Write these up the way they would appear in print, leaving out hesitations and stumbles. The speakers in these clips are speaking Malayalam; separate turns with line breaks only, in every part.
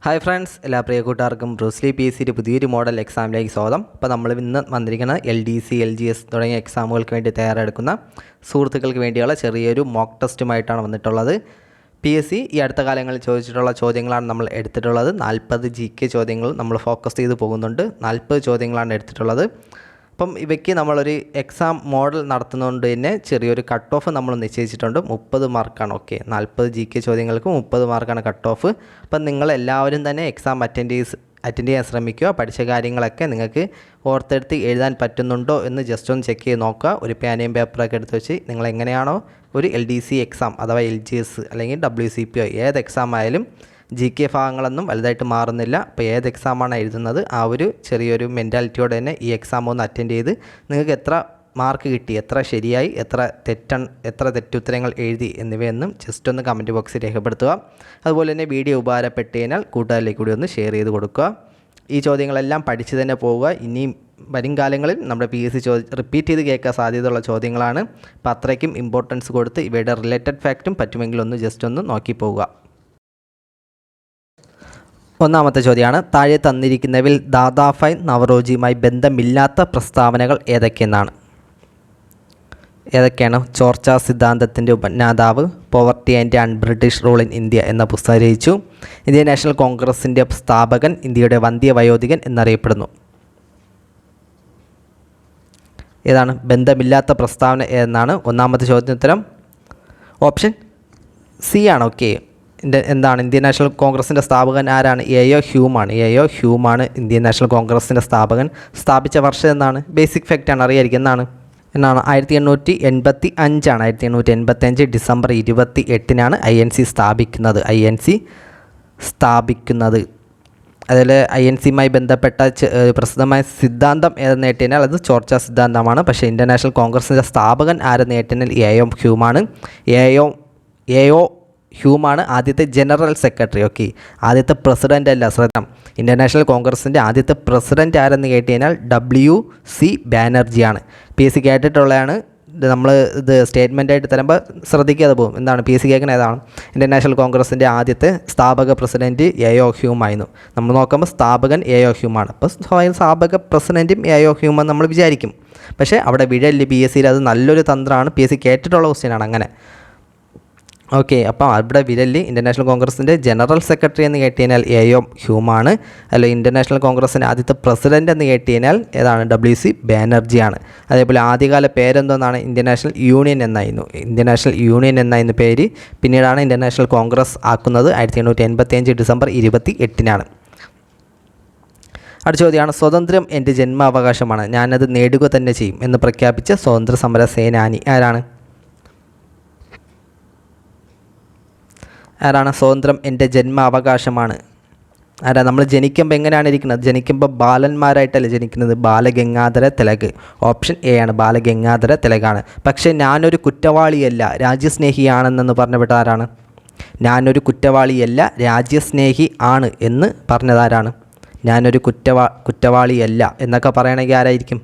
ഹായ് ഫ്രണ്ട്സ്, എല്ലാ പ്രിയ കൂട്ടുകാർക്കും ബ്രൂസ്ലി PSCയുടെ പുതിയൊരു മോഡൽ എക്സാമിലേക്ക് സ്വാഗതം. അപ്പോൾ നമ്മൾ ഇന്ന് വന്നിരിക്കുന്ന LDC, LGS തുടങ്ങിയ എക്സാമുകൾക്ക് വേണ്ടി തയ്യാറെടുക്കുന്ന സുഹൃത്തുക്കൾക്ക് വേണ്ടിയുള്ള ചെറിയൊരു മോക്ക് ടെസ്റ്റുമായിട്ടാണ് വന്നിട്ടുള്ളത്. PSC ഈ അടുത്ത കാലങ്ങളിൽ ചോദിച്ചിട്ടുള്ള ചോദ്യങ്ങളാണ് നമ്മൾ എടുത്തിട്ടുള്ളത്. 40 GK ചോദ്യങ്ങൾ നമ്മൾ ഫോക്കസ് ചെയ്ത് പോകുന്നുണ്ട്. 40 ചോദ്യങ്ങളാണ് എടുത്തിട്ടുള്ളത്. അപ്പം ഇവയ്ക്ക് നമ്മളൊരു എക്സാം മോഡൽ നടത്തുന്നതുകൊണ്ട് തന്നെ ചെറിയൊരു കട്ട് ഓഫ് നമ്മൾ നിശ്ചയിച്ചിട്ടുണ്ട്. 30 മാർക്കാണ്. 40 GK ചോദ്യങ്ങൾക്ക് 30 മാർക്കാണ് കട്ട് ഓഫ്. അപ്പം നിങ്ങളെല്ലാവരും തന്നെ എക്സാം അറ്റൻഡ് ചെയ്യാൻ ശ്രമിക്കുക. പഠിച്ച കാര്യങ്ങളൊക്കെ നിങ്ങൾക്ക് ഓർത്തെടുത്ത് എഴുതാൻ പറ്റുന്നുണ്ടോ എന്ന് ജസ്റ്റ് ഒന്ന് ചെക്ക് ചെയ്ത് നോക്കുക. ഒരു പേനയും പേപ്പറൊക്കെ എടുത്ത് വെച്ച് നിങ്ങളെങ്ങനെയാണോ ഒരു LDC എക്സാം അഥവാ LGS അല്ലെങ്കിൽ WCPO ഏത് എക്സാം ആയാലും GK ഭാഗങ്ങളൊന്നും വലുതായിട്ട് മാറുന്നില്ല. അപ്പോൾ ഏത് എക്സാമാണ് എഴുതുന്നത് ആ ഒരു ചെറിയൊരു മെൻറ്റാലിറ്റിയോടെ തന്നെ ഈ എക്സാം ഒന്ന് അറ്റൻഡ് ചെയ്ത് നിങ്ങൾക്ക് എത്ര മാർക്ക് കിട്ടി, എത്ര ശരിയായി, എത്ര തെറ്റുത്തരങ്ങൾ എഴുതി എന്നിവയൊന്നും ജസ്റ്റ് ഒന്ന് കമൻറ്റ് ബോക്സിൽ രേഖപ്പെടുത്തുക. അതുപോലെ തന്നെ വീഡിയോ ഉപകാരപ്പെട്ട് കഴിഞ്ഞാൽ കൂട്ടുകാരിലേക്ക് കൂടി ഒന്ന് ഷെയർ ചെയ്ത് കൊടുക്കുക. ഈ ചോദ്യങ്ങളെല്ലാം പഠിച്ച് തന്നെ പോവുക. ഇനിയും വരും കാലങ്ങളിൽ നമ്മുടെ PSC റിപ്പീറ്റ് ചെയ്ത് കേൾക്കാൻ സാധ്യതയുള്ള ചോദ്യങ്ങളാണ്. അപ്പോൾ അത്രയ്ക്കും ഇമ്പോർട്ടൻസ് കൊടുത്ത് ഇവയുടെ റിലേറ്റഡ് ഫാക്റ്റും പറ്റുമെങ്കിൽ ഒന്ന് ജസ്റ്റ് ഒന്ന് നോക്കി പോവുക. ഒന്നാമത്തെ ചോദ്യമാണ്, താഴെ തന്നിരിക്കുന്നവയിൽ ദാദാഭായ് നവറോജിയുമായി ബന്ധമില്ലാത്ത പ്രസ്താവനകൾ ഏതൊക്കെയാണ്? ചോർച്ച സിദ്ധാന്തത്തിൻ്റെ ഉപജ്ഞാതാവ്, poverty and un-British rule in India എന്ന പുസ്തകം രചിച്ചു. ഇന്ത്യൻ നാഷണൽ കോൺഗ്രസിൻ്റെ സ്ഥാപകൻ, ഇന്ത്യയുടെ വന്ധ്യവയോധികൻ എന്നറിയപ്പെടുന്നു. ഏതാണ് ബന്ധമില്ലാത്ത പ്രസ്താവന എന്നാണ് ഒന്നാമത്തെ ചോദ്യോത്തരം. ഓപ്ഷൻ സി ആണ്. എന്താണ് ഇന്ത്യൻ നാഷണൽ കോൺഗ്രസിൻ്റെ സ്ഥാപകൻ ആരാണ്? AO ഹ്യൂമാണ്. AO ഹ്യൂമാണ് ഇന്ത്യൻ നാഷണൽ കോൺഗ്രസിൻ്റെ സ്ഥാപകൻ. സ്ഥാപിച്ച വർഷം എന്നാണ്? ബേസിക് ഫാക്റ്റാണ്, അറിയായിരിക്കും. എന്നാണ് 1885 ആണ്. 1885 ഡിസംബർ 28-നാണ് INC സ്ഥാപിക്കുന്നത്. അതിൽ INCയുമായി ബന്ധപ്പെട്ട പ്രസിദ്ധമായ സിദ്ധാന്തം ഏതെന്ന് കേട്ടുകഴിഞ്ഞാൽ അത് ചോർച്ച സിദ്ധാന്തമാണ്. പക്ഷേ ഇന്ത്യൻ നാഷണൽ കോൺഗ്രസിൻ്റെ സ്ഥാപകൻ ആരെന്ന് കേട്ടുകഴിഞ്ഞാൽ AO ഹ്യൂമാണ്. AO ഹ്യൂമാണ് ആദ്യത്തെ ജനറൽ സെക്രട്ടറി. ആദ്യത്തെ പ്രസിഡൻ്റ് അല്ല, ശ്രദ്ധ. ഇന്ത്യൻ നാഷണൽ കോൺഗ്രസിൻ്റെ ആദ്യത്തെ പ്രസിഡൻ്റ് ആരെന്ന് കേട്ട് കഴിഞ്ഞാൽ WC ബാനർജിയാണ്. PSC കേട്ടിട്ടുള്ളതാണ്. നമ്മൾ ഇത് സ്റ്റേറ്റ്മെൻറ്റായിട്ട് തരുമ്പോൾ ശ്രദ്ധിക്കാതെ പോകും. എന്താണ് PSC കേൾക്കുന്ന ഏതാണ്? ഇന്ത്യൻ നാഷണൽ കോൺഗ്രസിൻ്റെ ആദ്യത്തെ സ്ഥാപക പ്രസിഡൻറ്റ് AO ഹ്യൂമായിരുന്നു. നമ്മൾ നോക്കുമ്പോൾ സ്ഥാപകൻ AO ഹ്യൂമാണ്. അപ്പോൾ സ്ഥാപക പ്രസിഡൻറ്റും AO ഹ്യൂമെന്ന് നമ്മൾ വിചാരിക്കും. പക്ഷേ അവിടെ വിടല് PSCയിൽ അത് നല്ലൊരു തന്ത്രമാണ്. PSC കേട്ടിട്ടുള്ള ക്വസ്റ്റ്യനാണ് അങ്ങനെ. അപ്പം അവിടെ വിരല് ഇന്ത്യൻ നാഷണൽ കോൺഗ്രസിൻ്റെ ജനറൽ സെക്രട്ടറി എന്ന് കേട്ട് കഴിഞ്ഞാൽ AO ഹ്യൂമാണ്. അല്ല, ഇന്ത്യൻ നാഷണൽ കോൺഗ്രസിൻ്റെ ആദ്യത്തെ പ്രസിഡൻ്റ് എന്ന് കേട്ട് കഴിഞ്ഞാൽ ഏതാണ്? WC ബാനർജിയാണ്. അതേപോലെ ആദ്യകാല പേരെന്തോന്നാണ്? ഇന്ത്യൻ നാഷണൽ യൂണിയൻ എന്നായിരുന്നു പേര്. പിന്നീടാണ് ഇന്ത്യൻ നാഷണൽ കോൺഗ്രസ് ആക്കുന്നത്. 1885 ഡിസംബർ 28-നാണ്. അടുത്ത ചോദ്യമാണ്, സ്വതന്ത്രം എൻ്റെ ജന്മാവകാശമാണ്, ഞാനത് നേടുക തന്നെ ചെയ്യും എന്ന് പ്രഖ്യാപിച്ച സ്വാതന്ത്ര്യ സമര സേനാനി ആരാണ്? സ്വതന്ത്രം എൻ്റെ ജന്മാവകാശമാണ്. നമ്മൾ ജനിക്കുമ്പോൾ എങ്ങനെയാണ് ഇരിക്കുന്നത്? ജനിക്കുമ്പോൾ ബാലന്മാരായിട്ടല്ല ജനിക്കുന്നത്, ബാലഗംഗാധര തിലക്. ഓപ്ഷൻ A ആണ്, ബാലഗംഗാധര തിലകാണ്. പക്ഷേ ഞാനൊരു കുറ്റവാളിയല്ല, രാജ്യസ്നേഹിയാണെന്ന് പറഞ്ഞപ്പെട്ട ആരാണ്? ഞാനൊരു കുറ്റവാളിയല്ല, രാജ്യസ്നേഹി ആണ് എന്ന് പറഞ്ഞതാരാണ്? ഞാനൊരു കുറ്റവാളിയല്ല എന്നൊക്കെ പറയണമെങ്കിൽ ആരായിരിക്കും?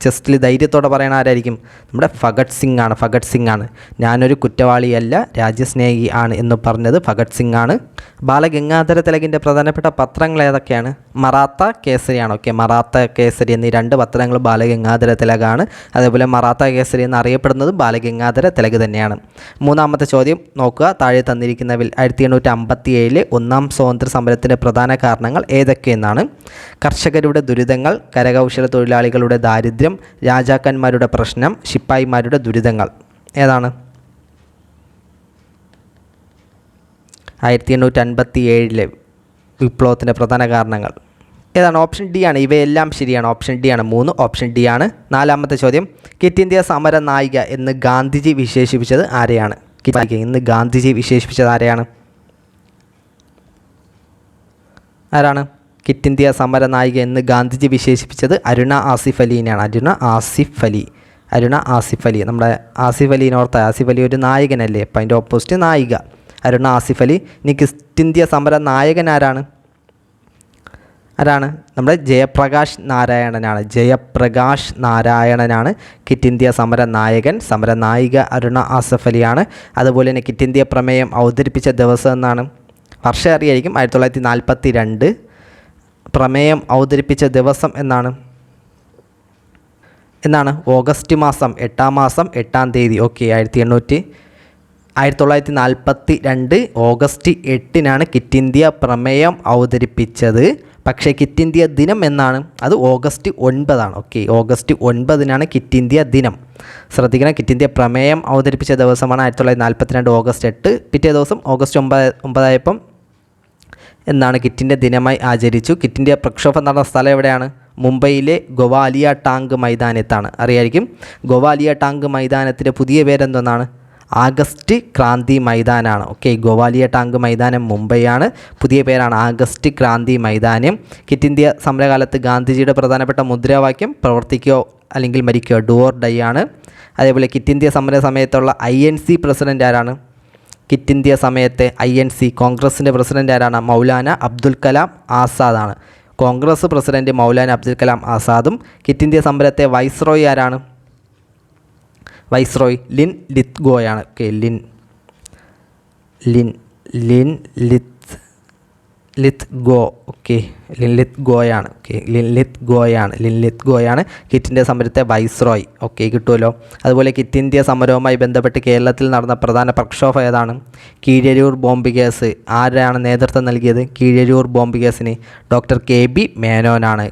ചെസ്റ്റിൽ ധൈര്യത്തോടെ പറയണ ആരായിരിക്കും? നമ്മുടെ ഭഗത് സിംഗ് ആണ്. ഞാനൊരു കുറ്റവാളിയല്ല, രാജ്യസ്നേഹി ആണ് എന്ന് പറഞ്ഞത് ഭഗത് സിംഗ് ആണ്. ബാലഗംഗാധര തിലകിൻ്റെ പ്രധാനപ്പെട്ട പത്രങ്ങൾ ഏതൊക്കെയാണ്? മറാത്ത കേസരിയാണ്. മറാത്ത കേസരി എന്നീ 2 പത്രങ്ങൾ ബാലഗംഗാധര തിലകാണ്. അതേപോലെ മറാത്ത കേസരി എന്നറിയപ്പെടുന്നത് ബാലഗംഗാധര തിലക് തന്നെയാണ്. മൂന്നാമത്തെ ചോദ്യം നോക്കുക, താഴെ തന്നിരിക്കുന്നവയിൽ 1857 ഒന്നാം സ്വാതന്ത്ര്യ സമരത്തിൻ്റെ പ്രധാന കാരണങ്ങൾ ഏതൊക്കെയെന്നാണ്? കർഷകരുടെ ദുരിതങ്ങൾ, കരകൗശല തൊഴിലാളികളുടെ ദാരിദ്ര്യം, രാജാക്കന്മാരുടെ പ്രശ്നം, ശിപ്പായിമാരുടെ ദുരിതങ്ങൾ. ഏതാണ്? 1857 വിപ്ലവത്തിൻ്റെ പ്രധാന കാരണങ്ങൾ ഏതാണ്? ഓപ്ഷൻ ഡി ആണ്. ഇവയെല്ലാം ശരിയാണ്. ഓപ്ഷൻ ഡി ആണ്. 3 ഓപ്ഷൻ ഡി ആണ്. നാലാമത്തെ ചോദ്യം, ക്വിറ്റ് ഇന്ത്യ സമര നായിക എന്ന് ഗാന്ധിജി വിശേഷിപ്പിച്ചത് ആരെയാണ്? ക്വിറ്റ് ഇന്ത്യ സമര നായിക എന്ന് ഗാന്ധിജി വിശേഷിപ്പിച്ചത് അരുണ ആസിഫ് അലിനെയാണ്. അരുണ ആസിഫ് അലി. നമ്മുടെ ആസിഫ് അലിനോർത്ത, ആസിഫ് അലി ഒരു നായകനല്ലേ, അപ്പം അതിൻ്റെ ഓപ്പോസിറ്റ് നായിക അരുണ ആസിഫ് അലി. ഇനി ക്വിറ്റ് ഇന്ത്യ സമര നായകൻ ആരാണ്? നമ്മുടെ ജയപ്രകാശ് നാരായണനാണ് ക്വിറ്റ് ഇന്ത്യ സമര നായിക അരുണ ആസിഫ് അലിയാണ്. അതുപോലെ തന്നെ ക്വിറ്റ് ഇന്ത്യ പ്രമേയം അവതരിപ്പിച്ച ദിവസം എന്നാണ്? വർഷം അറിയായിരിക്കും. 1942. പ്രമേയം അവതരിപ്പിച്ച ദിവസം എന്നാണ് ഓഗസ്റ്റ് മാസം 8-ാം മാസം 8-ാം തീയതി. ഓക്കെ, 1942 ഓഗസ്റ്റ് 8-നാണ് ക്വിറ്റ് ഇന്ത്യ പ്രമേയം അവതരിപ്പിച്ചത്. പക്ഷേ ക്വിറ്റ് ഇന്ത്യ ദിനം എന്നാണ്, അത് ഓഗസ്റ്റ് 9-ആണ്. ഓക്കെ, ഓഗസ്റ്റ് 9-നാണ് ക്വിറ്റ് ഇന്ത്യ ദിനം. ശ്രദ്ധിക്കണം, ക്വിറ്റ് ഇന്ത്യ പ്രമേയം അവതരിപ്പിച്ച ദിവസമാണ് 1942 ഓഗസ്റ്റ് 8. പിറ്റേ ദിവസം ഓഗസ്റ്റ് 9 എന്നാണ് ക്വിറ്റ് ഇന്ത്യ ദിനമായി ആചരിച്ചു. ക്വിറ്റ് ഇന്ത്യ പ്രക്ഷോഭം നടന്ന സ്ഥലം എവിടെയാണ്? മുംബൈയിലെ ഗോവാലിയ ടാങ്ക് മൈതാനത്താണ്. അറിയായിരിക്കും. ഗോവാലിയ ടാങ്ക് മൈതാനത്തിൻ്റെ പുതിയ പേരെന്തെന്നാണ്? ആഗസ്റ്റ് ക്രാന്തി മൈതാനാണ്. ഓക്കെ, ഗോവാലിയ ടാങ്ക് മൈതാനം മുംബൈയാണ്, പുതിയ പേരാണ് ആഗസ്റ്റ് ക്രാന്തി മൈതാനം. ക്വിറ്റ് ഇന്ത്യ സമരകാലത്ത് ഗാന്ധിജിയുടെ പ്രധാനപ്പെട്ട മുദ്രാവാക്യം പ്രവർത്തിക്കുകയോ അല്ലെങ്കിൽ മരിക്കുകയോ, ഡു ഓർ ഡൈ ആണ്. അതേപോലെ ക്വിറ്റ് ഇന്ത്യ സമര സമയത്തുള്ള INC പ്രസിഡൻ്റ് ആരാണ്? ക്വിറ്റ് ഇന്ത്യ സമയത്തെ INC കോൺഗ്രസിൻ്റെ പ്രസിഡൻ്റ് ആരാണ്? മൗലാന അബ്ദുൽ കലാം ആസാദാണ്. കോൺഗ്രസ് പ്രസിഡൻറ്റ് മൗലാന അബ്ദുൽ കലാം ആസാദും. ക്വിറ്റ് ഇന്ത്യ സമരത്തെ വൈസ്രോയി ആരാണ്? വൈസ്രോയ് ലിൻ ലിത്ഗോയാണ്. Okay, Lithgow. ഓക്കെ, ലിൻ ലിത്ഗോയാണ്. ഓക്കെ, ലിൻ ലിത്ഗോയാണ് ക്വിറ്റ് ഇന്ത്യ സമരത്തെ വൈസ്രോയ്. ഓക്കെ, കിട്ടുമല്ലോ. അതുപോലെ ക്വിറ്റ് ഇന്ത്യ സമരവുമായി ബന്ധപ്പെട്ട് കേരളത്തിൽ നടന്ന പ്രധാന പ്രക്ഷോഭം ഏതാണ്? Keezhurur bomb case. ആരാണ് നേതൃത്വം നൽകിയത്? കീഴരൂർ ബോംബ് കേസിന് ഡോക്ടർ KB മേനോനാണ്.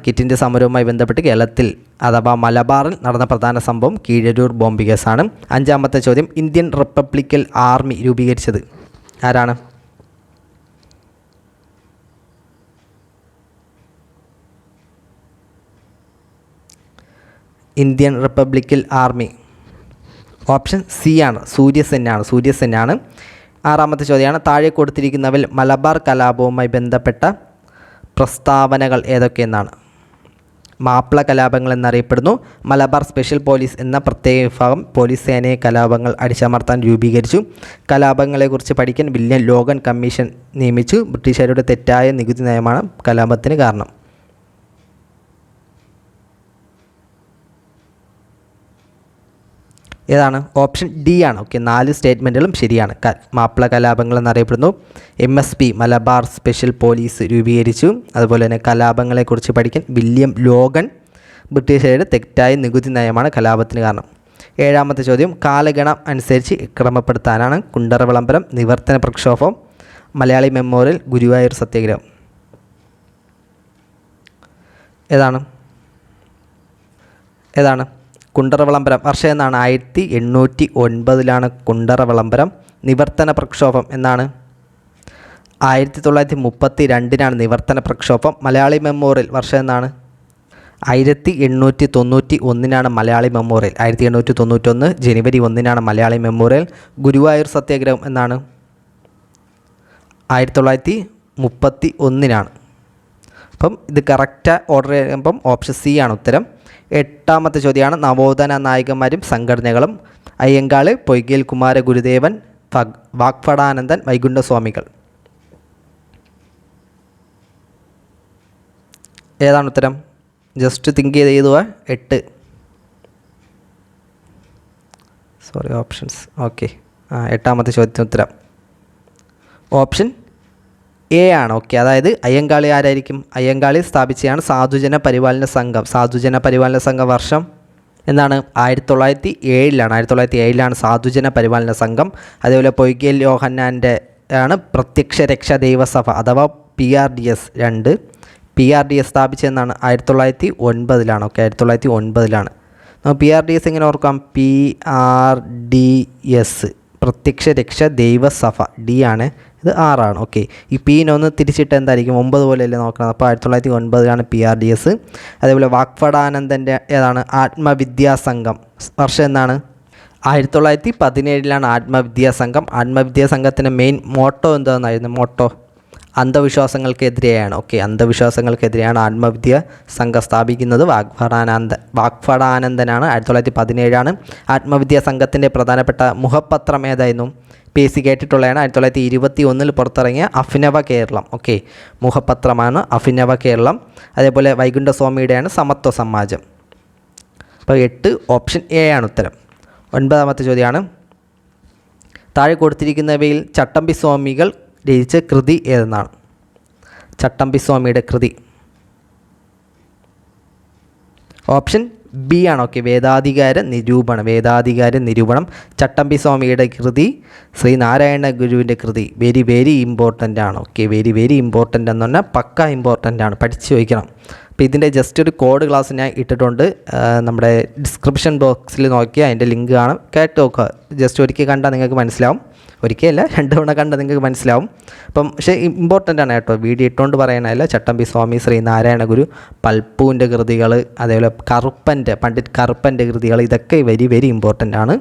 ക്വിറ്റ് ഇന്ത്യ സമരവുമായി ബന്ധപ്പെട്ട് കേരളത്തിൽ അഥവാ മലബാറിൽ നടന്ന പ്രധാന സംഭവം കീഴരൂർ ബോംബ് കേസാണ്. 5-ാമത്തെ ചോദ്യം, ഇന്ത്യൻ റിപ്പബ്ലിക്കൻ ആർമി രൂപീകരിച്ചത് ആരാണ്? Indian Republican army option C ആണ്, സൂര്യസെന്നാണ്. 6-ാമത്തെ ചോദ്യമാണ്, താഴെ കൊടുത്തിരിക്കുന്നവയിൽ മലബാർ കലാപവുമായി ബന്ധപ്പെട്ട പ്രസ്താവനകൾ ഏതൊക്കെയെന്നാണ്? മാപ്പിള കലാപങ്ങൾ എന്നറിയപ്പെടുന്നു. മലബാർ സ്പെഷ്യൽ പോലീസ് എന്ന പ്രത്യേക വിഭാഗം പോലീസ് സേനയെ കലാപങ്ങൾ അടിച്ചമർത്താൻ രൂപീകരിച്ചു. കലാപങ്ങളെക്കുറിച്ച് പഠിക്കാൻ വില്യം ലോഗൻ കമ്മീഷൻ നിയമിച്ചു. ബ്രിട്ടീഷുകാരുടെ തെറ്റായ നികുതി നയമാണ് കലാപത്തിന് കാരണം. ഏതാണ്? ഓപ്ഷൻ D ആണ്. ഓക്കെ, 4 സ്റ്റേറ്റ്മെൻറ്റുകളും ശരിയാണ്. മാപ്പിള കലാപങ്ങൾ എന്നറിയപ്പെടുന്നു. MSP മലബാർ സ്പെഷ്യൽ പോലീസ് രൂപീകരിച്ചു. അതുപോലെ തന്നെ കലാപങ്ങളെക്കുറിച്ച് പഠിക്കാൻ വില്യം ലോഗൻ, ബ്രിട്ടീഷുകാരുടെ തെറ്റായ നികുതി നയമാണ് കലാപത്തിന് കാരണം. 7-ാമത്തെ ചോദ്യം, കാലഗണം അനുസരിച്ച് ക്രമപ്പെടുത്താനാണ് കുണ്ടറ വിളംബരം, നിവർത്തന പ്രക്ഷോഭം, മലയാളി മെമ്മോറിയൽ, ഗുരുവായൂർ സത്യാഗ്രഹം. ഏതാണ്? കുണ്ടറ വിളംബരം. വർഷം എന്നാണ്? 1809 കുണ്ടറ വിളംബരം. നിവർത്തന പ്രക്ഷോഭം എന്നാണ്? 1932 നിവർത്തന പ്രക്ഷോഭം. മലയാളി മെമ്മോറിയൽ വർഷം എന്നാണ്? 1891 മലയാളി മെമ്മോറിയൽ. 1891 ജനുവരി 1 മലയാളി മെമ്മോറിയൽ. ഗുരുവായൂർ സത്യാഗ്രഹം എന്നാണ്? 1931. അപ്പം ഇത് കറക്റ്റ് ഓർഡർ ചെയ്യുമ്പം ഓപ്ഷൻ C ആണ് ഉത്തരം. 8-ാമത്തെ ചോദ്യമാണ്, നവോത്ഥാന നായകന്മാരും സംഘടനകളും. അയ്യങ്കാളി, പൊയ്കേൽ കുമാര ഗുരുദേവൻ, വാഗ്ഭടാനന്ദൻ, വൈകുണ്ഠസ്വാമികൾ. ഏതാണ് ഉത്തരം? ജസ്റ്റ് തിങ്ക് ചെയ്ത് എഴുതുക. 8. ഓപ്ഷൻസ്. ഓക്കെ, 8-ാമത്തെ ചോദ്യത്തിന് ഉത്തരം ഓപ്ഷൻ A ആണ്. ഓക്കെ, അതായത് അയ്യങ്കാളി ആരായിരിക്കും? അയ്യങ്കാളി സ്ഥാപിച്ചതാണ് സാധുജന പരിപാലന സംഘം. സാധുജന പരിപാലന സംഘം വർഷം എന്നാണ്? 1907 സാധുജന പരിപാലന സംഘം. അതേപോലെ പൊയ്കേൽ യോഹന്നാൻ്റെ ആണ് പ്രത്യക്ഷ രക്ഷാ ദൈവസഭ അഥവാ PRDS. PRDS സ്ഥാപിച്ചതെന്നാണ്? 1909. ഓക്കെ, 1909. നമുക്ക് PRDS എങ്ങനെ ഓർക്കാം? PRDS പ്രത്യക്ഷ രക്ഷ ദൈവസഭ. D ആണ്, ഇത് 6 ആണ്. ഓക്കെ, ഈ P-നൊന്ന് തിരിച്ചിട്ട് എന്തായിരിക്കും? 9 പോലെയല്ലേ നോക്കണം. അപ്പോൾ 1909 PRDS. അതേപോലെ വാഗ്ഭടാനന്ദൻ്റെ ഏതാണ്? ആത്മവിദ്യാസംഘം. വർഷം എന്നാണ്? 1917 ആത്മവിദ്യാസംഘം. ആത്മവിദ്യാസംഘത്തിൻ്റെ മെയിൻ മോട്ടോ എന്താണെന്നായിരുന്നു? അന്ധവിശ്വാസങ്ങൾക്കെതിരെയാണ്. ഓക്കെ, അന്ധവിശ്വാസങ്ങൾക്കെതിരെയാണ് ആത്മവിദ്യ സംഘം സ്ഥാപിക്കുന്നത്. വാഗ്ഭടാനന്ദനാണ്. 1917 ആത്മവിദ്യാ സംഘത്തിൻ്റെ പ്രധാനപ്പെട്ട മുഖപത്രം ഏതായിരുന്നു? PSC കേട്ടിട്ടുള്ളതാണ്. 1921 പുറത്തിറങ്ങിയ അഭിനവ കേരളം. ഓക്കെ, മുഖപത്രമാണ് അഭിനവ കേരളം. അതേപോലെ വൈകുണ്ഠസ്വാമിയുടെയാണ് സമത്വ സമാജം. അപ്പോൾ 8 ഓപ്ഷൻ A ആണ് ഉത്തരം. 9-ാമത്തെ ചോദ്യമാണ്, താഴെ കൊടുത്തിരിക്കുന്നവയിൽ ചട്ടമ്പി സ്വാമികൾ രചിച്ച കൃതി ഏതെന്നാണ്? ചട്ടമ്പി സ്വാമിയുടെ കൃതി ഓപ്ഷൻ ബി ആണ്. ഓക്കെ, വേദാധികാര നിരൂപണം. ചട്ടമ്പി സ്വാമിയുടെ കൃതി ശ്രീനാരായണ ഗുരുവിൻ്റെ കൃതി. വെരി ഇമ്പോർട്ടൻ്റ് ആണ്. ഓക്കെ, വെരി ഇമ്പോർട്ടൻ്റ് എന്ന് പറഞ്ഞാൽ പക്ക ഇമ്പോർട്ടൻ്റ് ആണ്, പഠിച്ച് ചോദിക്കണം. അപ്പോൾ ഇതിൻ്റെ ജസ്റ്റ് ഒരു കോഡ് ക്ലാസ് ഞാൻ ഇട്ടിട്ടുണ്ട്, നമ്മുടെ ഡിസ്ക്രിപ്ഷൻ ബോക്സിൽ നോക്കിയാൽ അതിൻ്റെ ലിങ്ക് കാണും, കേട്ട് നോക്കുക. ജസ്റ്റ് ഒരിക്കൽ കണ്ടാൽ നിങ്ങൾക്ക് മനസ്സിലാവും, ഒരിക്കലല്ല 2 തവണ കണ്ടാൽ നിങ്ങൾക്ക് മനസ്സിലാവും. അപ്പം പക്ഷേ ഇമ്പോർട്ടൻ്റ് ആണ് കേട്ടോ, വീഡിയോ ഇട്ടുകൊണ്ട് പറയണതല്ല. ചട്ടമ്പി സ്വാമി, ശ്രീനാരായണ ഗുരു, പൽപ്പുവിൻ്റെ കൃതികൾ, അതേപോലെ പണ്ഡിറ്റ് കറുപ്പൻ്റെ കൃതികൾ, ഇതൊക്കെ വെരി ഇമ്പോർട്ടൻ്റ് ആണ്.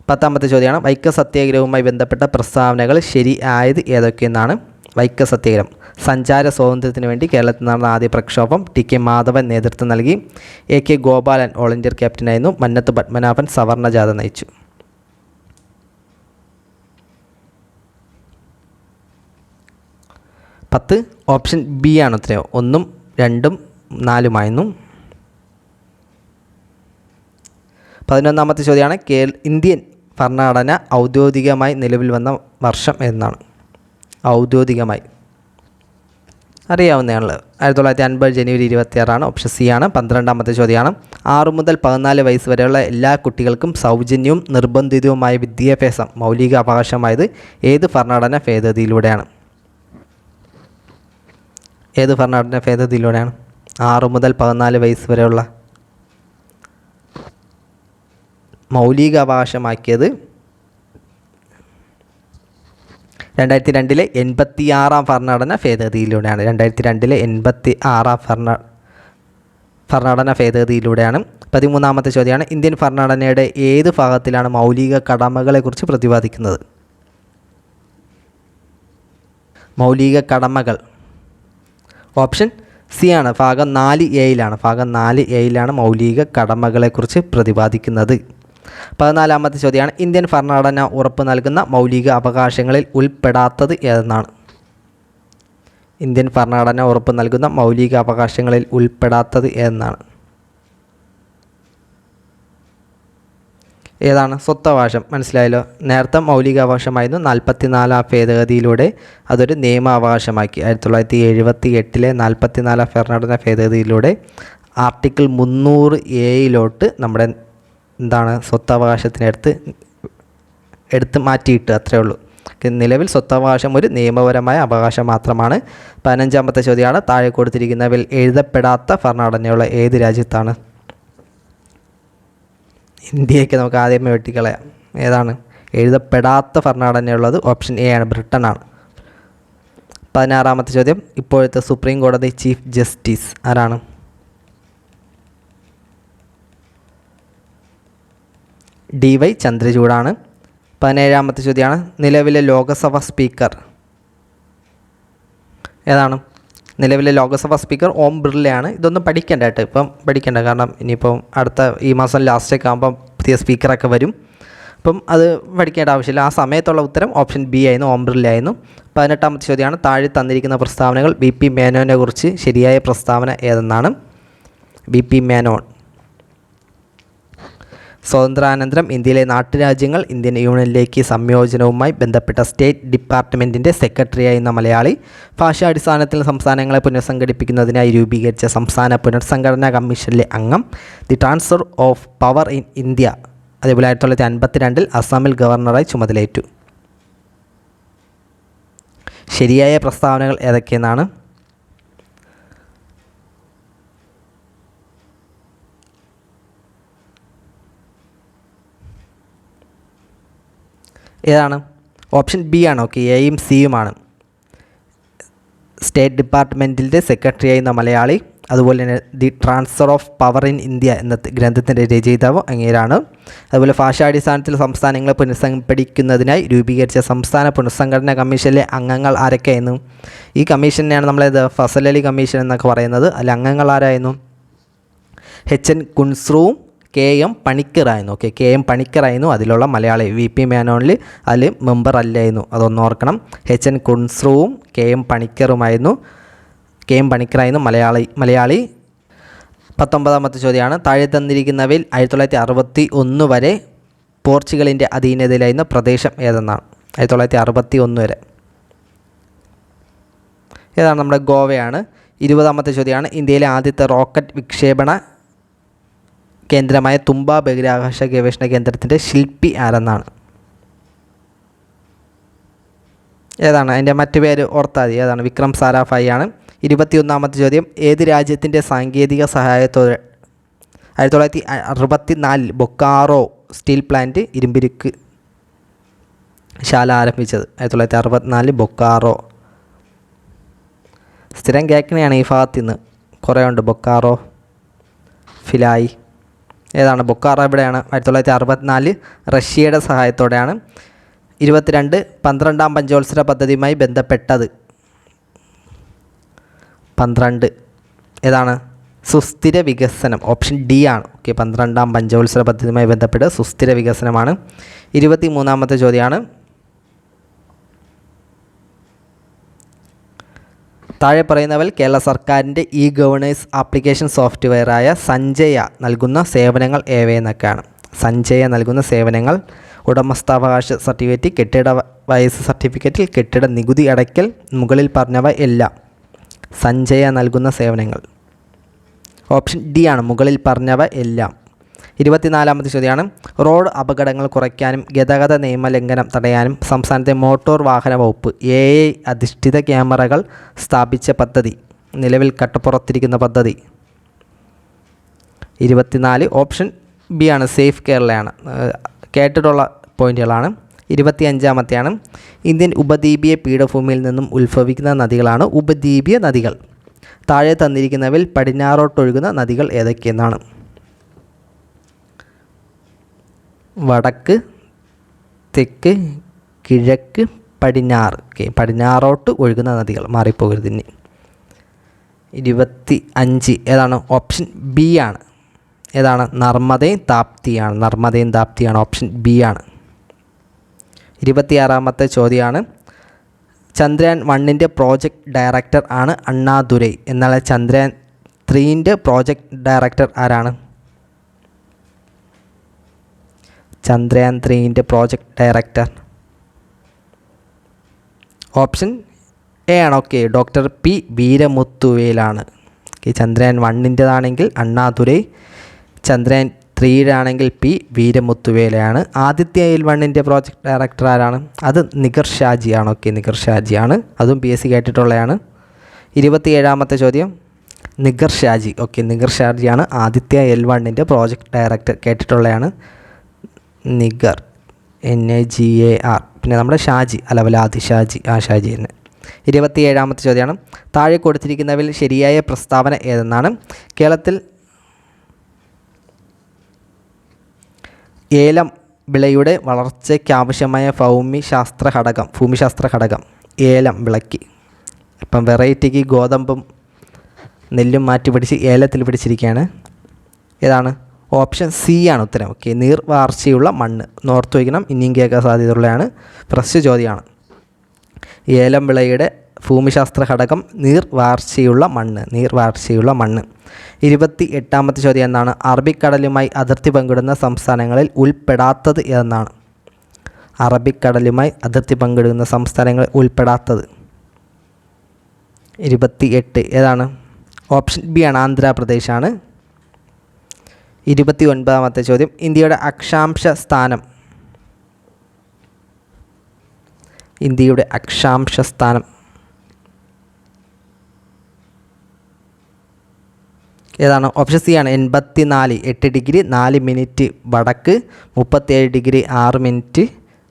10ാമത്തെ ചോദ്യമാണ്, വൈക്കം സത്യാഗ്രഹവുമായി ബന്ധപ്പെട്ട പ്രസ്താവനകൾ ശരിയായത് ഏതൊക്കെയെന്നാണ്? വൈക്കം സത്യാഗ്രഹം, സഞ്ചാര സ്വാതന്ത്ര്യത്തിന് വേണ്ടി കേരളത്തിൽ നടന്ന ആദ്യ പ്രക്ഷോഭം. ടി.കെ. മാധവൻ നേതൃത്വം നൽകി. എ.കെ. ഗോപാലൻ ഓൾ ഇന്ത്യ ക്യാപ്റ്റനായിരുന്നു. മന്നത്ത് പത്മനാഭൻ സവർണ ജാഥ നയിച്ചു. 10 ഓപ്ഷൻ ബി ആണ് ഉത്തരം. 1, 2, 4 11ാമത്തെ ചോദ്യമാണ്, ഇന്ത്യൻ ഭരണഘടന ഔദ്യോഗികമായി നിലവിൽ വന്ന വർഷം എന്നാണ്? ഔദ്യോഗികമായി അറിയാവുന്നതാണല്ലോ, 1950 ജനുവരി 26 ഓപ്ഷൻ സി ആണ്. 12ാമത്തെ ചോദ്യമാണ്, 6 മുതൽ 14 വയസ്സ് വരെയുള്ള എല്ലാ കുട്ടികൾക്കും സൗജന്യവും നിർബന്ധിതവുമായ വിദ്യാഭ്യാസം മൗലിക അവകാശമായത് ഏത് ഭരണഘടനാ ഭേദഗതിയിലൂടെയാണ്? 6 മുതൽ 14 വയസ്സ് വരെയുള്ള മൗലിക അവകാശമാക്കിയത് 2002 86 ഭരണഘടനാ ഭേദഗതിയിലൂടെയാണ്. 2002 86 ഭരണഘടനാ ഭേദഗതിയിലൂടെയാണ്. 13ാമത്തെ ചോദ്യമാണ്, ഇന്ത്യൻ ഭരണഘടനയുടെ ഏത് ഭാഗത്തിലാണ് മൗലിക കടമകളെക്കുറിച്ച് പ്രതിപാദിക്കുന്നത്? മൗലിക കടമകൾ ഓപ്ഷൻ സി ആണ്, ഭാഗം 4A മൗലിക കടമകളെക്കുറിച്ച് പ്രതിപാദിക്കുന്നത്. 14ാമത്തെ ചോദ്യമാണ്, ഇന്ത്യൻ ഭരണഘടന ഉറപ്പ് നൽകുന്ന മൗലിക അവകാശങ്ങളിൽ ഉൾപ്പെടാത്തത് ഏതെന്നാണ്? ഇന്ത്യൻ ഭരണഘടന ഉറപ്പ് നൽകുന്ന മൗലിക അവകാശങ്ങളിൽ ഉൾപ്പെടാത്തത് ഏതെന്നാണ്? ഏതാണ്? സ്വത്തവകാശം. മനസ്സിലായല്ലോ, നേരത്തെ മൗലികാവകാശമായിരുന്നു. 44 ഭേദഗതിയിലൂടെ അതൊരു നിയമാവകാശമാക്കി. 1978 44 ഭരണഘടനാ ഭേദഗതിയിലൂടെ ആർട്ടിക്കിൾ 300A നമ്മുടെ എന്താണ് സ്വത്തവകാശത്തിന് എടുത്ത് മാറ്റിയിട്ട്, അത്രയേ ഉള്ളൂ. നിലവിൽ സ്വത്തവകാശം ഒരു നിയമപരമായ അവകാശം മാത്രമാണ്. 15ാമത്തെ ചോദ്യമാണ്, താഴെ കൊടുത്തിരിക്കുന്നവയിൽ എഴുതപ്പെടാത്ത ഭരണഘടനയുള്ള ഏത് രാജ്യത്താണ്? ഇന്ത്യയൊക്കെ നമുക്ക് ആദ്യമേ വെട്ടിക്കളയാം. ഏതാണ് എഴുതപ്പെടാത്ത ഭരണഘടനയുള്ളത്? ഓപ്ഷൻ എ ആണ്, ബ്രിട്ടനാണ്. 16ാമത്തെ ചോദ്യം, ഇപ്പോഴത്തെ സുപ്രീം കോടതി ചീഫ് ജസ്റ്റിസ് ആരാണ്? DY ചന്ദ്രചൂഡാണ്. 17ാമത്തെ ചോദ്യമാണ്, നിലവിലെ ലോകസഭ സ്പീക്കർ ഏതാണ്? നിലവിലെ ലോകസഭാ സ്പീക്കർ ഓം ബിർളയാണ്. ഇതൊന്നും പഠിക്കേണ്ട കേട്ടോ, ഇപ്പം പഠിക്കേണ്ട, കാരണം ഇനിയിപ്പം ഈ മാസം ലാസ്റ്റൊക്കെ ആകുമ്പം പുതിയ സ്പീക്കറൊക്കെ വരും. അപ്പം അത് പഠിക്കേണ്ട ആവശ്യമില്ല. ആ സമയത്തുള്ള ഉത്തരം ഓപ്ഷൻ ബി ആയിരുന്നു, ഓം ബിർള ആയിരുന്നു. 18ാമത്തെ ചോദ്യമാണ്, താഴെ തന്നിരിക്കുന്ന പ്രസ്താവനകൾ BP മേനോനെ കുറിച്ച് ശരിയായ പ്രസ്താവന ഏതെന്നാണ്? BP മേനോൻ സ്വാതന്ത്ര്യാനന്തരം ഇന്ത്യയിലെ നാട്ടുരാജ്യങ്ങൾ ഇന്ത്യൻ യൂണിയനിലേക്ക് സംയോജനവുമായി ബന്ധപ്പെട്ട സ്റ്റേറ്റ് ഡിപ്പാർട്ട്മെൻറ്റിൻ്റെ സെക്രട്ടറിയായിരുന്ന മലയാളി. ഭാഷാടിസ്ഥാനത്തിൽ സംസ്ഥാനങ്ങളെ പുനഃസംഘടിപ്പിക്കുന്നതിനായി രൂപീകരിച്ച സംസ്ഥാന പുനർസംഘടനാ കമ്മീഷനിലെ അംഗം. The transfer of power in India. അതേപോലെ 1952 അസാമിൽ ഗവർണറായി ചുമതലയേറ്റു. ശരിയായ പ്രസ്താവനകൾ ഏതൊക്കെയെന്നാണ്? ഏതാണ്? ഓപ്ഷൻ ബി ആണ്. ഓക്കെ, എയും സിയുമാണ്. സ്റ്റേറ്റ് ഡിപ്പാർട്ട്മെൻറ്റിൻ്റെ സെക്രട്ടറി ആയിരുന്ന മലയാളി. അതുപോലെ തന്നെ the transfer of power in India എന്ന ഗ്രന്ഥത്തിൻ്റെ രചയിതാവ് അങ്ങേരാണ്. അതുപോലെ ഭാഷാടിസ്ഥാനത്തിൽ സംസ്ഥാനങ്ങളെ പുനഃസംഘടിപ്പിക്കുന്നതിനായി രൂപീകരിച്ച സംസ്ഥാന പുനഃസംഘടനാ കമ്മീഷനിലെ അംഗങ്ങൾ ആരൊക്കെയായിരുന്നു? ഈ കമ്മീഷനെയാണ് നമ്മളത് ഫസൽ അലി കമ്മീഷൻ എന്നൊക്കെ പറയുന്നത്. അതിൽ അംഗങ്ങൾ ആരായിരുന്നു? HN കുൻസ്രുവും KM പണിക്കറായിരുന്നു. ഓക്കെ, KM പണിക്കറായിരുന്നു അതിലുള്ള മലയാളി. VP മേനോനിൽ അതിൽ മെമ്പർ അല്ലായിരുന്നു, അതൊന്ന് ഓർക്കണം. HN കുൻസ്രുവും KM പണിക്കറുമായിരുന്നു. KM പണിക്കറായിരുന്നു മലയാളി. 19ാമത്തെ ചോദ്യമാണ്, താഴെ തന്നിരിക്കുന്നവയിൽ 1961 വരെ പോർച്ചുഗലിൻ്റെ അധീനതയിലായിരുന്ന പ്രദേശം ഏതെന്നാണ്? 1961 വരെ. ഏതാണ്? നമ്മുടെ ഗോവയാണ്. 20ാമത്തെ ചോദ്യമാണ്, ഇന്ത്യയിലെ ആദ്യത്തെ റോക്കറ്റ് വിക്ഷേപണ കേന്ദ്രമായ തുമ്പ ബഹിരാകാശ ഗവേഷണ കേന്ദ്രത്തിൻ്റെ ശില്പി ആരെന്നാണ്? ഏതാണ്? അതിൻ്റെ മറ്റു പേര് ഓർത്താൽ മതി. ഏതാണ്? വിക്രം സാരാഭായി ആണ്. 21ാമത്തെ ചോദ്യം, ഏത് രാജ്യത്തിൻ്റെ സാങ്കേതിക സഹായത്തോടെ 1964 ബൊക്കാറോ സ്റ്റീൽ പ്ലാന്റ് ഇരുമ്പിരുക്ക് ശാല ആരംഭിച്ചത്? 1964 ബൊക്കാറോ. സ്ഥിരം കേൾക്കണയാണ് ഈ ഭാഗത്ത് നിന്ന്, കുറേ ഉണ്ട്. ബൊക്കാറോ, ഫിലായി. ഏതാണ്? ബൊക്കാറോ എവിടെയാണ്? 1964 റഷ്യയുടെ സഹായത്തോടെയാണ്. 22 12ാം പഞ്ചവത്സര പദ്ധതിയുമായി ബന്ധപ്പെട്ടത്? 12 ഏതാണ്? സുസ്ഥിര വികസനം. ഓപ്ഷൻ ഡി ആണ്. ഓക്കെ, 12ാം പഞ്ചവത്സര പദ്ധതിയുമായി ബന്ധപ്പെട്ട് സുസ്ഥിര വികസനമാണ്. 23ാമത്തെ ചോദ്യമാണ്, താഴെ പറയുന്നവൽ കേരള സർക്കാരിൻ്റെ ഇ ഗവേണേഴ്സ് ആപ്ലിക്കേഷൻ സോഫ്റ്റ്വെയറായ സഞ്ജയ നൽകുന്ന സേവനങ്ങൾ ഏവയെന്നൊക്കെയാണ്? സഞ്ജയ നൽകുന്ന സേവനങ്ങൾ: ഉടമസ്ഥാവകാശ സർട്ടിഫിക്കറ്റ്, കെട്ടിട വയസ്സ് സർട്ടിഫിക്കറ്റിൽ, കെട്ടിട നികുതി അടയ്ക്കൽ, മുകളിൽ പറഞ്ഞവ എല്ലാം. സഞ്ജയ നൽകുന്ന സേവനങ്ങൾ. ഓപ്ഷൻ ഡി ആണ്, മുകളിൽ പറഞ്ഞവ എല്ലാം. 24ാമത്തെ ചോദ്യമാണ്, റോഡ് അപകടങ്ങൾ കുറയ്ക്കാനും ഗതാഗത നിയമലംഘനം തടയാനും സംസ്ഥാനത്തെ മോട്ടോർ വാഹന വകുപ്പ് AI അധിഷ്ഠിത ക്യാമറകൾ സ്ഥാപിച്ച പദ്ധതി? നിലവിൽ കട്ടപ്പുറത്തിരിക്കുന്ന പദ്ധതി? 24 ഓപ്ഷൻ ബി ആണ്, സേഫ് കേരളയാണ്. കേട്ടിട്ടുള്ള പോയിന്റുകളാണ്. 25ാമത്തെയാണ്, ഇന്ത്യൻ ഉപദ്വീപീയ പീഠഭൂമിയിൽ നിന്നും ഉത്ഭവിക്കുന്ന നദികളാണ് ഉപദ്വീപീയ നദികൾ. താഴെ തന്നിരിക്കുന്നവയിൽ പടിഞ്ഞാറോട്ടൊഴുകുന്ന നദികൾ ഏതൊക്കെയെന്നാണ്? വടക്ക്, തെക്ക്, കിഴക്ക്, പടിഞ്ഞാറ്. ഓക്കെ, പടിഞ്ഞാറോട്ട് ഒഴുകുന്ന നദികൾ, മാറിപ്പോകരുത് ഇനി. 25 ഏതാണ്? ഓപ്ഷൻ ബി ആണ്. ഏതാണ്? നർമ്മദയും താപ്തിയാണ്. നർമ്മദയും താപ്തിയാണ്. ഓപ്ഷൻ ബി ആണ്. 26ാമത്തെ ചോദ്യമാണ്, ചന്ദ്രയാൻ 1ൻ്റെ പ്രോജക്റ്റ് ഡയറക്ടർ ആണ് അണ്ണാദുരൈ. എന്നാൽ ചന്ദ്രയാൻ 3ൻ്റെ പ്രോജക്റ്റ് ഡയറക്ടർ ആരാണ്? ചന്ദ്രയാൻ 3ൻ്റെ പ്രോജക്റ്റ് ഡയറക്ടർ? ഓപ്ഷൻ എ ആണ്. ഓക്കെ, ഡോക്ടർ പി വീരമുത്തുവേലാണ്. ഓക്കെ, ചന്ദ്രയാൻ 1ൻ്റെതാണെങ്കിൽ അണ്ണാദുരൈ, ചന്ദ്രയാൻ 3യുടെ ആണെങ്കിൽ പി വീരമുത്തുവേലയാണ്. ആദിത്യ L1ൻ്റെ പ്രോജക്റ്റ് ഡയറക്ടർ ആരാണ്? അത് നിഗർ ഷാജിയാണ്. ഓക്കെ, നിഗർ ഷാജിയാണ്. അതും PSC കേട്ടിട്ടുള്ളതാണ്. 27ാമത്തെ ചോദ്യം, നിഗർ ഷാജി. ഓക്കെ, നിഗർ ഷാജിയാണ് ആദിത്യ L1ൻ്റെ പ്രോജക്റ്റ് ഡയറക്ടർ. കേട്ടിട്ടുള്ളതാണ്. നിഗർ NAGAR. പിന്നെ നമ്മുടെ ഷാജി അലവലാതി ഷാജി, ആ ഷാജി തന്നെ. 27ാമത്തെ ചോദ്യമാണ്, താഴെ കൊടുത്തിരിക്കുന്നവയിൽ ശരിയായ പ്രസ്താവന ഏതെന്നാണ്? കേരളത്തിൽ ഏലം വിളയുടെ വളർച്ചയ്ക്കാവശ്യമായ ഭൂമിശാസ്ത്ര ഘടകം ഏലം വിളയ്ക്ക്. ഇപ്പം വെറൈറ്റിക്ക് ഗോതമ്പും നെല്ലും മാറ്റി പിടിച്ച് ഏലത്തിൽ പിടിച്ചിരിക്കുകയാണ്. ഏതാണ്? ഓപ്ഷൻ സി ആണ് ഉത്തരം. ഓക്കെ, നീർവാർച്ചയുള്ള മണ്ണ്. നോർത്ത് വയ്ക്കണം, ഇനിയും കേൾക്കാൻ സാധ്യതയുള്ളതാണ്. ഫസ്റ്റ് ചോദ്യമാണ്, ഏലം വിളയുടെ ഭൂമിശാസ്ത്ര ഘടകം നീർവാർച്ചയുള്ള മണ്ണ്. നീർവാർച്ചയുള്ള മണ്ണ്. 28ാമത്തെ ചോദ്യം എന്നാണ്? അറബിക്കടലുമായി അതിർത്തി പങ്കിടുന്ന സംസ്ഥാനങ്ങളിൽ ഉൾപ്പെടാത്തത് എന്നാണ്? അറബിക്കടലുമായി അതിർത്തി പങ്കിടുന്ന സംസ്ഥാനങ്ങളിൽ ഉൾപ്പെടാത്തത്? 28 ഏതാണ്? ഓപ്ഷൻ ബി ആണ്, ആന്ധ്രാപ്രദേശാണ്. 29ാമത്തെ ചോദ്യം, ഇന്ത്യയുടെ അക്ഷാംശ സ്ഥാനം? ഇന്ത്യയുടെ അക്ഷാംശ സ്ഥാനം ഏതാണ്? ഓപ്ഷൻ സി ആണ്, 84, 8 ഡിഗ്രി 4 മിനിറ്റ് വടക്ക്, 37 ഡിഗ്രി 6 മിനിറ്റ്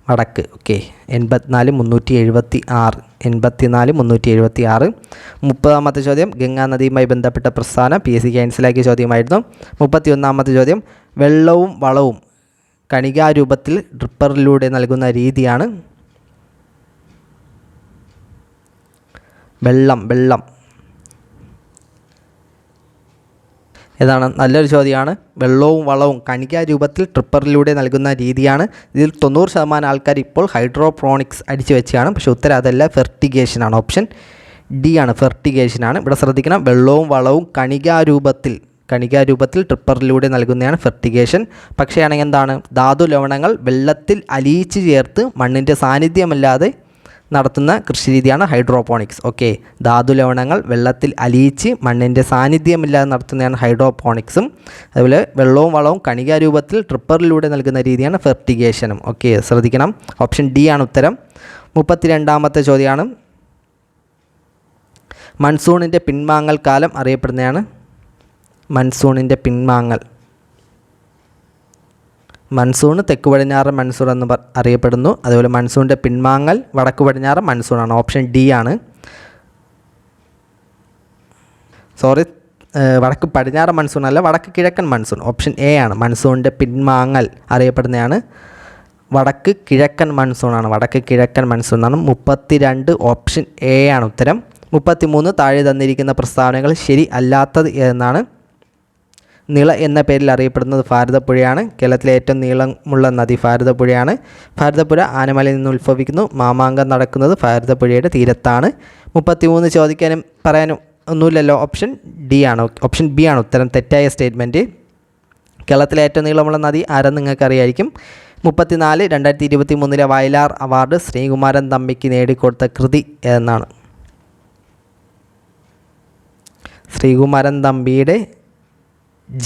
വടക്ക്. ഓക്കെ, 84 376. 84 376. 30ാമത്തെ ചോദ്യം, ഗംഗാ നദിയുമായി ബന്ധപ്പെട്ട പ്രസ്ഥാനം. PSC ക്യാൻസലാക്കിയ ചോദ്യമായിരുന്നു. 31ാമത്തെ ചോദ്യം, വെള്ളവും വളവും കണികാരൂപത്തിൽ ഡ്രിപ്പറിലൂടെ നൽകുന്ന രീതിയാണ്? വെള്ളം ഏതാണ്? നല്ലൊരു ചോദ്യമാണ്. വെള്ളവും വളവും കണികാരൂപത്തിൽ ട്രിപ്പറിലൂടെ നൽകുന്ന രീതിയാണ്. ഇതിൽ 90% ആൾക്കാർ ഇപ്പോൾ ഹൈഡ്രോപോണിക്സ് അടിച്ചു വെച്ചാണ്. പക്ഷേ ഉത്തരം അതല്ല, ഫെർട്ടിഗേഷനാണ്. ഓപ്ഷൻ ഡി ആണ്, ഫെർട്ടിഗേഷനാണ്. ഇവിടെ ശ്രദ്ധിക്കണം, വെള്ളവും വളവും കണികാരൂപത്തിൽ കണികാരൂപത്തിൽ ട്രിപ്പറിലൂടെ നൽകുന്നതാണ് ഫെർട്ടിഗേഷൻ. പക്ഷേ ആണെങ്കിൽ എന്താണ്, ധാതു ലവണങ്ങൾ വെള്ളത്തിൽ അലിയിച്ച് ചേർത്ത് മണ്ണിൻ്റെ സാന്നിധ്യമല്ലാതെ നടത്തുന്ന കൃഷിരീതിയാണ് ഹൈഡ്രോപോണിക്സ്. ഓക്കെ, ധാതു ലവണങ്ങൾ വെള്ളത്തിൽ അലിയിച്ച് മണ്ണിൻ്റെ സാന്നിധ്യമില്ലാതെ നടത്തുന്നതാണ് ഹൈഡ്രോപോണിക്സും. അതുപോലെ വെള്ളവും വളവും കണികാരൂപത്തിൽ ട്രിപ്പറിലൂടെ നൽകുന്ന രീതിയാണ് ഫെർട്ടിഗേഷനും. ഓക്കെ, ശ്രദ്ധിക്കണം. ഓപ്ഷൻ ഡി ആണ് ഉത്തരം. 32ാമത്തെ ചോദ്യമാണ്, മൺസൂണിൻ്റെ പിൻവാങ്ങൽ കാലം അറിയപ്പെടുന്നതാണ്. മൺസൂണിൻ്റെ പിൻവാങ്ങൽ, മൺസൂൺ തെക്ക് പടിഞ്ഞാറൻ മൺസൂൺ എന്ന് അറിയപ്പെടുന്നു. അതുപോലെ മൺസൂണിൻ്റെ പിൻവാങ്ങൽ വടക്ക് പടിഞ്ഞാറൻ മൺസൂണാണ്. ഓപ്ഷൻ ഡി ആണ്. വടക്ക് പടിഞ്ഞാറൻ മൺസൂൺ അല്ല, വടക്ക് കിഴക്കൻ മൺസൂൺ. ഓപ്ഷൻ എ ആണ്. മൺസൂണിൻ്റെ പിൻവാങ്ങൽ അറിയപ്പെടുന്നതാണ് വടക്ക് കിഴക്കൻ മൺസൂണാണ്. വടക്ക് കിഴക്കൻ മൺസൂൺ എന്നാണ്. 32 ഓപ്ഷൻ എ ആണ് ഉത്തരം. 33 താഴെ തന്നിരിക്കുന്ന പ്രസ്താവനകൾ ശരി അല്ലാത്തത് എന്നാണ്. നിള എന്ന പേരിൽ അറിയപ്പെടുന്നത് ഭാരതപ്പുഴയാണ്. കേരളത്തിലെ ഏറ്റവും നീളമുള്ള നദി ഭാരതപ്പുഴയാണ്. ഭാരതപ്പുഴ ആനമലയിൽ നിന്ന് ഉത്ഭവിക്കുന്നു. മാമാങ്കം നടക്കുന്നത് ഭാരതപ്പുഴയുടെ തീരത്താണ്. 33 ചോദിക്കാനും പറയാനും ഒന്നുമില്ലല്ലോ. ഓപ്ഷൻ ഡി ആണ്. ഓപ്ഷൻ ബി ആണ് ഉത്തരം. തെറ്റായ സ്റ്റേറ്റ്മെൻറ്റ്. കേരളത്തിലെ ഏറ്റവും നീളമുള്ള നദി ആരെന്ന് നിങ്ങൾക്ക് അറിയായിരിക്കും. 34 2023 വയലാർ അവാർഡ് ശ്രീകുമാരൻ തമ്പിക്ക് നേടിക്കൊടുത്ത കൃതി എന്നാണ്. ശ്രീകുമാരൻ തമ്പിയുടെ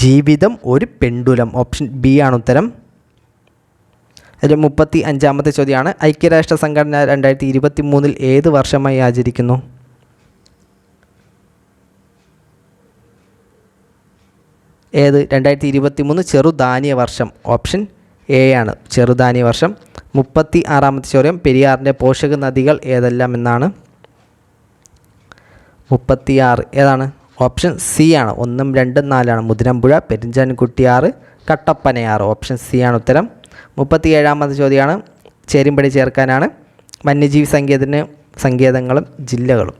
ജീവിതം ഒരു പെണ്ടുലം. ഓപ്ഷൻ ബി ആണ് ഉത്തരം. അതിൽ 35ാമത്തെ ചോദ്യമാണ്, ഐക്യരാഷ്ട്ര സംഘടന 2023 ഏത് വർഷമായി ആചരിക്കുന്നു? ഏത്? 2023 ചെറുധാന്യ വർഷം. ഓപ്ഷൻ എ ആണ്, ചെറുധാന്യ വർഷം. 36ാമത്തെ ചോദ്യം, പെരിയാറിൻ്റെ പോഷക നദികൾ ഏതെല്ലാം എന്നാണ്. 36 ഏതാണ്? ഓപ്ഷൻ സി ആണ്. 1, 2, 4 മുതിരമ്പുഴ, പെരിഞ്ചാൻകുട്ടിയാറ്, കട്ടപ്പനയാറ്. ഓപ്ഷൻ സി ആണ് ഉത്തരം. 37ാമത്തെ ചോദ്യമാണ്, ചേരുംപടി ചേർക്കാനാണ്. വന്യജീവി സങ്കേതങ്ങളും ജില്ലകളും.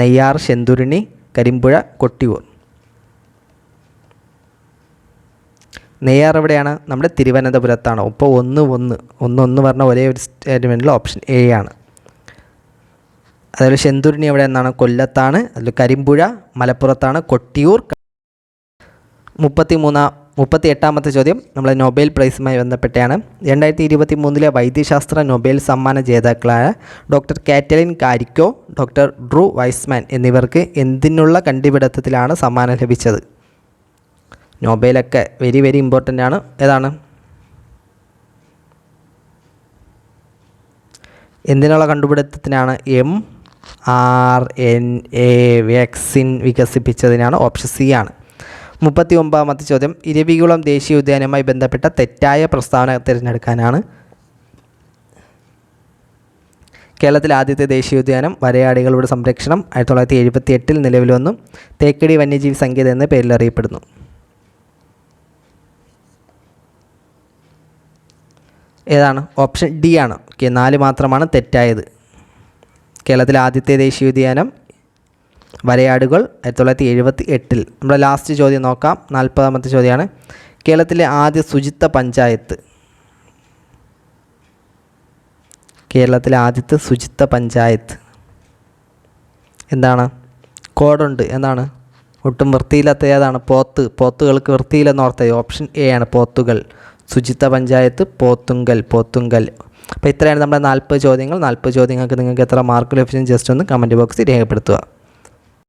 നെയ്യാർ, ശെന്തുരുണി, കരിമ്പുഴ, കൊട്ടിയൂർ. നെയ്യാർ എവിടെയാണ്? നമ്മുടെ തിരുവനന്തപുരത്താണ്. ഇപ്പോൾ 1 പറഞ്ഞ ഒരേ ഒരു സ്റ്റേറ്റ്മെൻറ്റിൽ ഓപ്ഷൻ എ ആണ്. അതുപോലെ ശെന്തുരുണി എവിടെ നിന്നാണ്? കൊല്ലത്താണ്. അതിൽ കരിമ്പുഴ മലപ്പുറത്താണ്. കൊട്ടിയൂർ. 38ാമത്തെ ചോദ്യം നമ്മളെ നൊബേൽ പ്രൈസുമായി ബന്ധപ്പെട്ടാണ്. 2023 വൈദ്യശാസ്ത്ര നൊബേൽ സമ്മാന ജേതാക്കളായ doctor Katalin കാരിക്കോ, doctor Drew Wiseman എന്നിവർക്ക് എന്തിനുള്ള കണ്ടുപിടുത്തത്തിലാണ് സമ്മാനം ലഭിച്ചത്? നൊബേലൊക്കെ വെരി വെരി ഇമ്പോർട്ടൻ്റ് ആണ്. ഏതാണ്? എന്തിനുള്ള കണ്ടുപിടുത്തത്തിനാണ്? mRNA വാക്സിൻ വികസിപ്പിച്ചതിനാണ്. ഓപ്ഷൻ സി ആണ്. 39ാമത്തെ ചോദ്യം, ഇരവികുളം ദേശീയ ഉദ്യാനവുമായി ബന്ധപ്പെട്ട തെറ്റായ പ്രസ്താവന തിരഞ്ഞെടുക്കാനാണ്. കേരളത്തിലെ ആദ്യത്തെ ദേശീയോദ്യാനം വരയാടികളുടെ സംരക്ഷണം 1978 നിലവിൽ വന്നു. തേക്കടി വന്യജീവി സങ്കേതം എന്ന പേരിൽ അറിയപ്പെടുന്നു. ഏതാണ്? ഓപ്ഷൻ ഡി ആണ്. 4 മാത്രമാണ് തെറ്റായത്. കേരളത്തിലെ ആദ്യത്തെ ദേശീയോദ്യാനം വരയാടുകൾ 1978. നമ്മുടെ ലാസ്റ്റ് ചോദ്യം നോക്കാം. 40ാമത്തെ ചോദ്യമാണ്, കേരളത്തിലെ ആദ്യ ശുചിത്വ പഞ്ചായത്ത്. കേരളത്തിലെ ആദ്യത്തെ ശുചിത്വ പഞ്ചായത്ത് എന്താണ്? കോഡുണ്ട്. എന്താണ്? ഒട്ടും വൃത്തിയില്ലാത്ത ഏതാണ്? പോത്തുകൾക്ക് വൃത്തിയില്ലെന്നോർത്തത്. ഓപ്ഷൻ എ ആണ്, പോത്തുകൾ. ശുചിത്വ പഞ്ചായത്ത് പോത്തുങ്കൽ. അപ്പോൾ ഇത്രയാണ് നമ്മുടെ 40 ചോദ്യങ്ങൾ. 40 ചോദ്യങ്ങൾക്ക് നിങ്ങൾക്ക് എത്ര മാർക്ക് ലഭിച്ചെന്ന് ജസ്റ്റ് ഒന്ന് കമൻറ്റ് ബോക്സിൽ രേഖപ്പെടുത്തുക.